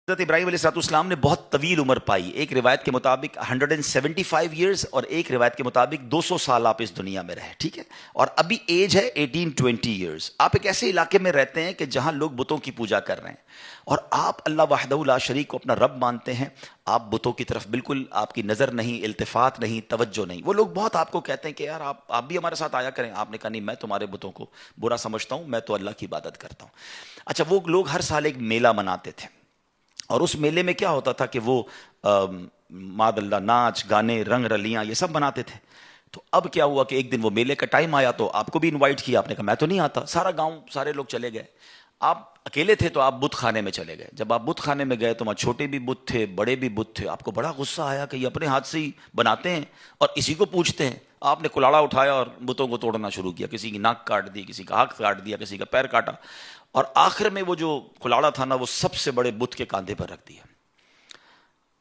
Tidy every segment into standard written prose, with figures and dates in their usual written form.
حضرت ابراہیم علیہ السلام نے بہت طویل عمر پائی. ایک روایت کے مطابق 175 ایئرز اور ایک روایت کے مطابق 200 سال آپ اس دنیا میں رہے. ٹھیک ہے, اور ابھی ایج ہے 18-20 ایئرز. آپ ایک ایسے علاقے میں رہتے ہیں کہ جہاں لوگ بتوں کی پوجا کر رہے ہیں اور آپ اللہ وحدہ لا شریک کو اپنا رب مانتے ہیں. آپ بتوں کی طرف بالکل آپ کی نظر نہیں, التفات نہیں, توجہ نہیں. وہ لوگ بہت آپ کو کہتے ہیں کہ یار آپ بھی ہمارے ساتھ آیا کریں. آپ نے کہا نہیں, میں تمہارے بتوں کو برا سمجھتا ہوں, میں تو اللہ کی عبادت کرتا ہوں. اچھا, وہ لوگ ہر سال ایک میلہ مناتے تھے اور اس میلے میں کیا ہوتا تھا کہ وہ ماد اللہ ناچ گانے رنگ رلیاں یہ سب بناتے تھے. تو اب کیا ہوا کہ ایک دن وہ میلے کا ٹائم آیا تو آپ کو بھی انوائٹ کیا. آپ نے کہا میں تو نہیں آتا. سارا گاؤں سارے لوگ چلے گئے, آپ اکیلے تھے تو آپ بت خانے میں چلے گئے. جب آپ بت خانے میں گئے تو وہاں چھوٹے بھی بت تھے, بڑے بھی بت تھے. آپ کو بڑا غصہ آیا کہ یہ اپنے ہاتھ سے ہی بناتے ہیں اور اسی کو پوجتے ہیں. آپ نے کلاڑا اٹھایا اور بتوں کو توڑنا شروع کیا. کسی کی ناک کاٹ دی, کسی کا ہاتھ کاٹ دیا, کسی کا پیر کاٹا, اور آخر میں وہ جو کلاڑا تھا نا وہ سب سے بڑے بت کے کاندھے پر رکھ دیا.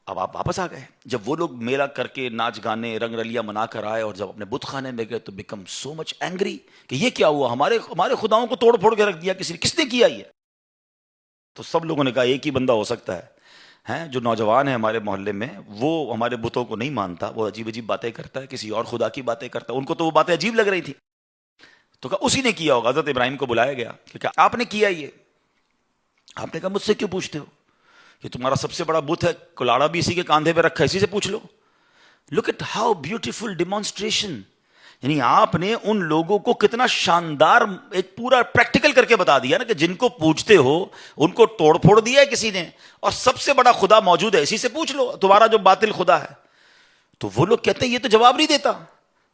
اب آپ واپس آ گئے. جب وہ لوگ میلہ کر کے ناچ گانے رنگ رلیاں منا کر آئے اور جب اپنے بت خانے میں گئے تو بیکم سو مچ اینگری کہ یہ کیا ہوا, ہمارے خداؤں کو توڑ پھوڑ کے رکھ دیا, کس نے کیا یہ؟ تو سب لوگوں نے کہا ایک ہی بندہ ہو سکتا ہے جو نوجوان ہے ہمارے محلے میں, وہ ہمارے بتوں کو نہیں مانتا, وہ عجیب عجیب باتیں کرتا ہے, کسی اور خدا کی باتیں کرتا ہے. ان کو تو وہ باتیں عجیب لگ رہی تھی تو کہا اسی نے کیا ہوگا. حضرت ابراہیم کو بلایا گیا کہ آپ نے کیا یہ؟ آپ نے کہا مجھ سے کیوں پوچھتے ہو, یہ تمہارا سب سے بڑا بت ہے, کلاڑا بھی اسی کے کاندھے پہ رکھا ہے, اسی سے پوچھ لو. Look at how beautiful demonstration. یعنی آپ نے ان لوگوں کو کتنا شاندار ایک پورا پریکٹیکل کر کے بتا دیا نا کہ جن کو پوچھتے ہو ان کو توڑ پھوڑ دیا ہے کسی نے, اور سب سے بڑا خدا موجود ہے, اسی سے پوچھ لو تمہارا جو باطل خدا ہے. تو وہ لوگ کہتے ہیں یہ تو جواب نہیں دیتا,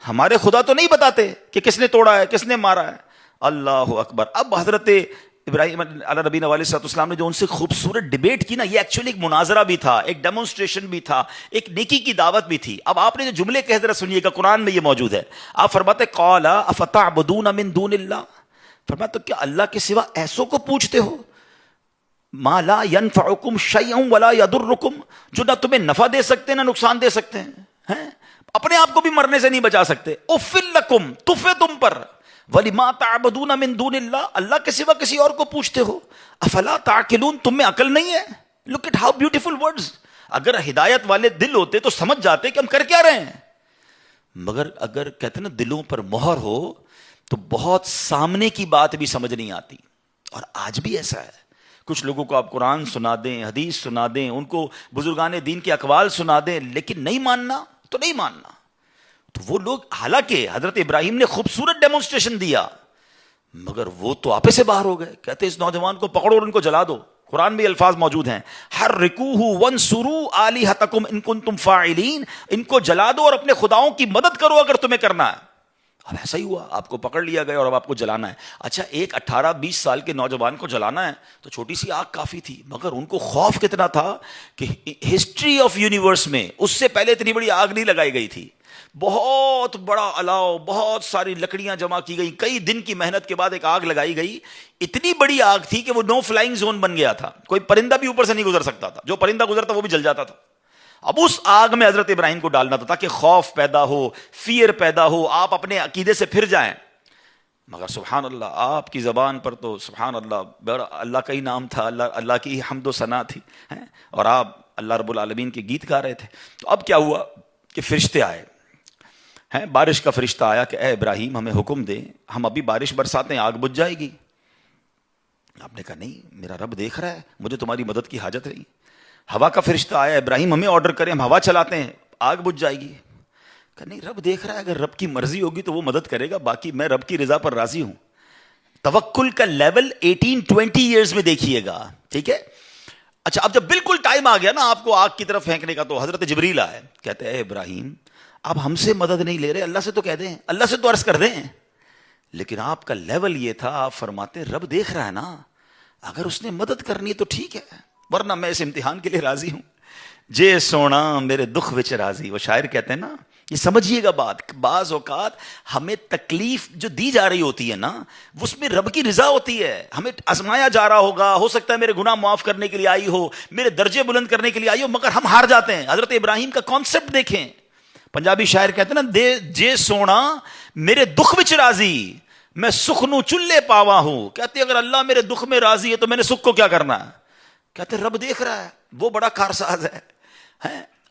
ہمارے خدا تو نہیں بتاتے کہ کس نے توڑا ہے کس نے مارا ہے. اللہ اکبر. اب حضرت ابراہیم علیہ نبی علیہ السلام نے جو ان سے خوبصورت ڈیبیٹ کی نا, یہ ایکچولی ایک مناظرہ بھی تھا, ایک ڈیمونسٹریشن بھی تھا, ایک نیکی کی دعوت بھی تھی. اب آپ نے جو جملے کہہ ذرا سنیے گا, قرآن میں یہ موجود ہے. آپ فرماتے قال افتعبدون من دون اللہ, فرماتے تو کیا اللہ کے سوا ایسوں کو پوچھتے ہو, ما لا ينفعکم شیئا ولا یضرکم, جو نہ تمہیں نفع دے سکتے نہ نقصان دے سکتے ہیں, اپنے آپ کو بھی مرنے سے نہیں بچا سکتے. اف لکم, تف ہے تم پر, وَلِمَا تَعْبُدُونَ مِن دُونِ اللَّهِ, اللہ کے سوا کسی اور کو پوچھتے ہو. افلا تعقلون, تم میں عقل نہیں ہے. Look at how beautiful words. اگر ہدایت والے دل ہوتے تو سمجھ جاتے کہ ہم کر کیا رہے ہیں, مگر اگر کہتے ہیں نا دلوں پر مہر ہو تو بہت سامنے کی بات بھی سمجھ نہیں آتی. اور آج بھی ایسا ہے, کچھ لوگوں کو آپ قرآن سنا دیں, حدیث سنا دیں, ان کو بزرگان دین کے اقوال سنا دیں, لیکن نہیں ماننا تو نہیں ماننا. تو وہ لوگ, حالانکہ حضرت ابراہیم نے خوبصورت ڈیمونسٹریشن دیا, مگر وہ تو آپے سے باہر ہو گئے. کہتے اس نوجوان کو پکڑو اور ان کو جلا دو. قرآن میں الفاظ موجود ہیں, حرکوہ وانصروا آلہتکم ان کنتم فاعلین, ان کو جلا دو اور اپنے خداؤں کی مدد کرو اگر تمہیں کرنا ہے. اب ایسا ہی ہوا, آپ کو پکڑ لیا گیا اور اب آپ کو جلانا ہے. اچھا, ایک 18-20 سال کے نوجوان کو جلانا ہے تو چھوٹی سی آگ کافی تھی, مگر ان کو خوف کتنا تھا کہ ہسٹری آف یونیورس میں اس سے پہلے اتنی بڑی آگ نہیں لگائی گئی تھی. بہت بڑا الاؤ, بہت ساری لکڑیاں جمع کی گئی, کئی دن کی محنت کے بعد ایک آگ لگائی گئی. اتنی بڑی آگ تھی کہ وہ نو فلائنگ زون بن گیا تھا, کوئی پرندہ بھی اوپر سے نہیں گزر سکتا تھا, جو پرندہ گزرتا وہ بھی جل جاتا تھا. اب اس آگ میں حضرت ابراہیم کو ڈالنا تھا تاکہ خوف پیدا ہو, فیئر پیدا ہو, آپ اپنے عقیدے سے پھر جائیں. مگر سبحان اللہ, آپ کی زبان پر تو سبحان اللہ, اللہ کا ہی نام تھا, اللہ کی حمد و ثنا تھی, اور آپ اللہ رب العالمین کے گیت گا رہے تھے. تو اب کیا ہوا کہ فرشتے آئے, بارش کا فرشتہ آیا کہ اے ابراہیم ہمیں حکم دے, ہم ابھی بارش برساتے ہیں, آگ بجھ جائے گی. آپ نے کہا نہیں, میرا رب دیکھ رہا ہے, مجھے تمہاری مدد کی حاجت نہیں. ہوا کا فرشتہ آیا, ابراہیم ہمیں آرڈر کریں, ہم ہوا چلاتے ہیں, آگ بجھ جائے گی. کہ نہیں, رب دیکھ رہا ہے, اگر رب کی مرضی ہوگی تو وہ مدد کرے گا, باقی میں رب کی رضا پر راضی ہوں. توکل کا لیول 18-20 ایئرز میں دیکھیے گا, ٹھیک ہے. اچھا, اب جب بالکل ٹائم آ گیا نا آپ کو آگ کی طرف پھینکنے کا, تو حضرت جبریل آئے, کہتے ہیں اے ابراہیم آپ ہم سے مدد نہیں لے رہے, اللہ سے تو کہہ دیں, اللہ سے تو عرض کر دیں. لیکن آپ کا لیول یہ تھا, آپ فرماتے رب دیکھ رہا ہے نا, اگر اس نے مدد کرنی ہے تو ٹھیک ہے, ورنہ میں اس امتحان کے لیے راضی ہوں. جے سونا میرے دکھ وچ راضی, وہ شاعر کہتے ہیں نا, یہ سمجھیے گا بات. بعض اوقات ہمیں تکلیف جو دی جا رہی ہوتی ہے نا, اس میں رب کی رضا ہوتی ہے. ہمیں آزمایا جا رہا ہوگا, ہو سکتا ہے میرے گناہ معاف کرنے کے لیے آئی ہو, میرے درجے بلند کرنے کے لیے آئی ہو, مگر ہم ہار جاتے ہیں. حضرت ابراہیم کا کانسیپٹ دیکھیں, پنجابی شاعر کہتے ہیں نا, جے سونا میرے دکھ وچ راضی, میں سکھ نو چلے پاوا ہوں. کہتے اگر اللہ میرے دکھ میں راضی ہے تو میں نے سکھ کو کیا کرنا ہے. کہتے رب دیکھ رہا ہے, وہ بڑا کارساز ہے.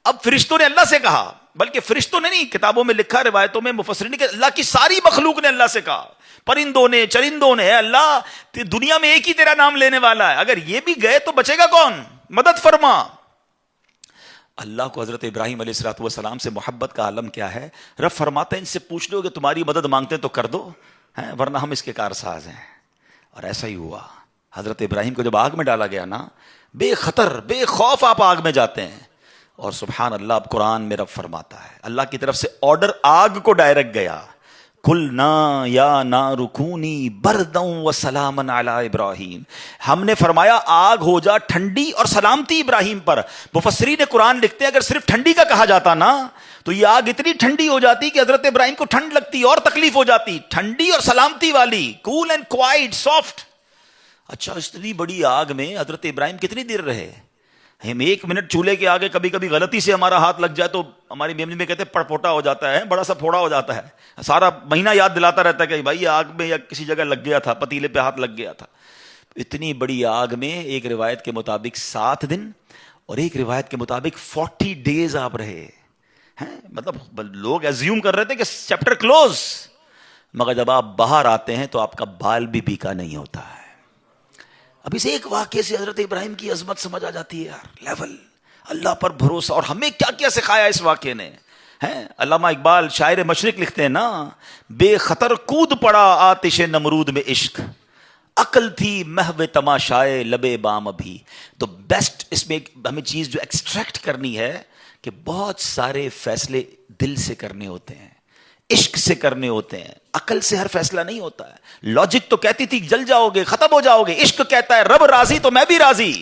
اب فرشتوں نے اللہ سے کہا، بلکہ فرشتوں نے نہیں، کتابوں میں لکھا، روایتوں میں مفسرین نے کہ اللہ کی ساری مخلوق نے اللہ سے کہا، پرندوں نے، چرندوں نے، اے اللہ دنیا میں ایک ہی تیرا نام لینے والا ہے، اگر یہ بھی گئے تو بچے گا کون؟ مدد فرما. اللہ کو حضرت ابراہیم علیہ الصلوۃ والسلام سے محبت کا عالم کیا ہے. رب فرماتا ہے ان سے پوچھ لو کہ تمہاری مدد مانگتے تو کر دو، ورنہ ہم اس کے کارساز ہیں. اور ایسا ہی ہوا. حضرت ابراہیم کو جب آگ میں ڈالا گیا نا، بے خطر بے خوف آپ آگ میں جاتے ہیں. اور سبحان اللہ، اب قرآن میں رب فرماتا ہے، اللہ کی طرف سے آرڈر آگ کو ڈائریکٹ گیا، قُلْنَا يَا نَارُ كُونِي بَرْدًا وَسَلَامًا عَلَىٰ ابراہیم. ہم نے فرمایا آگ ہو جا ٹھنڈی اور سلامتی ابراہیم پر. مفسرین قرآن لکھتے ہیں اگر صرف ٹھنڈی کا کہا جاتا نا تو یہ آگ اتنی ٹھنڈی ہو جاتی کہ حضرت ابراہیم کو ٹھنڈ لگتی اور تکلیف ہو جاتی. ٹھنڈی اور سلامتی والی، کول اینڈ کوائٹ، سافٹ. اچھا، اتنی بڑی آگ میں حضرت ابراہیم کتنی دیر رہے؟ ہم ایک منٹ چولہے کے آگے کبھی کبھی غلطی سے ہمارا ہاتھ لگ جائے تو ہماری میموری میں کہتے ہیں پڑپوٹا ہو جاتا ہے، بڑا سا پھوڑا ہو جاتا ہے، سارا مہینہ یاد دلاتا رہتا ہے کہ بھائی آگ میں یا کسی جگہ لگ گیا تھا، پتیلے پہ ہاتھ لگ گیا تھا. اتنی بڑی آگ میں ایک روایت کے مطابق 7 دن اور ایک روایت کے مطابق 40 ڈیز آپ رہے ہیں. مطلب لوگ ایزیوم کر رہے تھے کہ چیپٹر کلوز، مگر جب آپ باہر آتے ہیں تو آپ کا بال بھی بیکا نہیں ہوتا ہے. اب اس ایک واقعے سے حضرت ابراہیم کی عظمت سمجھ آ جاتی ہے یار. لیول، اللہ پر بھروسہ، اور ہمیں کیا کیا سکھایا اس واقعے نے. علامہ اقبال شاعر مشرق لکھتے ہیں نا، بے خطر کود پڑا آتش نمرود میں عشق، عقل تھی محو تماشائے لبے بام ابھی. تو بیسٹ اس میں ہمیں چیز جو ایکسٹریکٹ کرنی ہے کہ بہت سارے فیصلے دل سے کرنے ہوتے ہیں، عشق سے کرنے ہوتے ہیں. عقل سے ہر فیصلہ نہیں ہوتا ہے. لاجک تو کہتی تھی جل جاؤ گے، ختم ہو جاؤ گے. عشق کہتا ہے رب راضی تو میں بھی راضی.